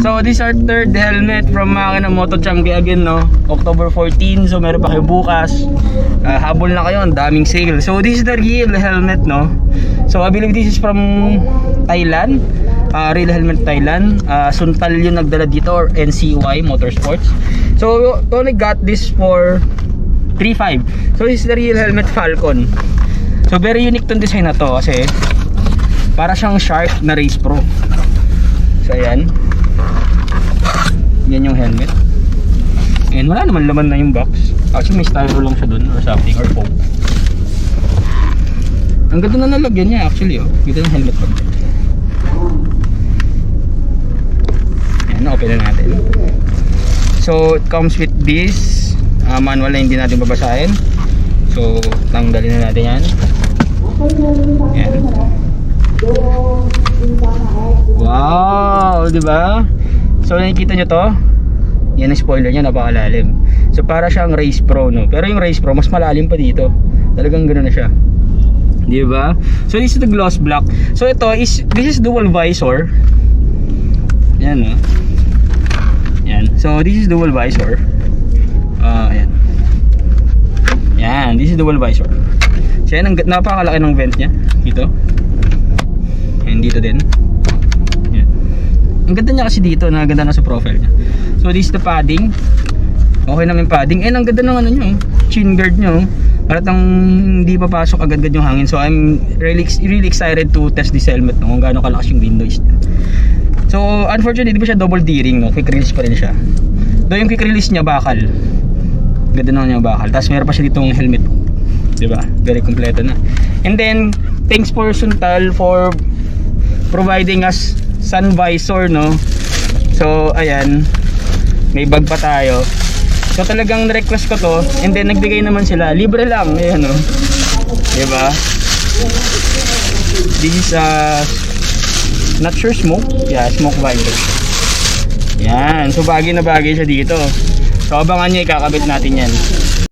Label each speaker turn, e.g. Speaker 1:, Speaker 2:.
Speaker 1: So this is our third helmet from Makina Moto Changi again, no? October 14, so meron pa kayo bukas. Habol na kayo, ang daming sale. So this is the real helmet, no? So I believe this is from Thailand. Real helmet Thailand. Suntal yung nagdala dito, or NCY Motorsports. So Tony got this for 3.5. So this is the real helmet Falcon. So very unique tong design na to kasi para siyang Shark na Race Pro. So ayan. Yan yung helmet. And wala naman laman na yung box. Actually may styro lang siya dun or something, or foam. Ang ganda na nalagyan niya actually, oh. Ganda yung helmet pag. Ayan, open na natin. So it comes with this manual na hindi natin babasahin. So tanggalin na natin yan. Ayan. Wow, di ba? So nakikita nyo to? Yan ang spoiler niya, napakalalim. So para siyang Race Pro, no? Pero yung Race Pro mas malalim pa dito. Talagang ganoon na siya. Di ba? So this is the gloss black. So this is dual visor. Yan, no? Yan. So this is dual visor. Ayan. Yan, this is dual visor. So yan, napakalaki ng vent niya dito. And dito din. Yan. Ang ganda niya kasi dito, ganda na sa profile niya. So this is the padding. Okay naman yung padding. And ang ganda ng ano nyo, chin guard nyo. Paratang hindi papasok agad-agad yung hangin. So I'm really excited to test this helmet, no? Kung gaano kalakas yung wind noise niya. So unfortunately, di ba siya double D-ring, no? Quick release pa rin siya. Though yung quick release niya bakal. Ganda naman yung bakal. Tapos meron pa siya ditong helmet. Diba? Very kompleto na. And then, thanks for Suntal for providing us sun visor, no? So ayan, may bag pa tayo. So talagang request ko to, and then nagbigay naman sila, libre lang. Ayan, no? Diba? This is not sure, smoke. Yeah, smoke visor. Yan, so bagay na bagay siya dito. So abangan nyo, ikakabit natin yan.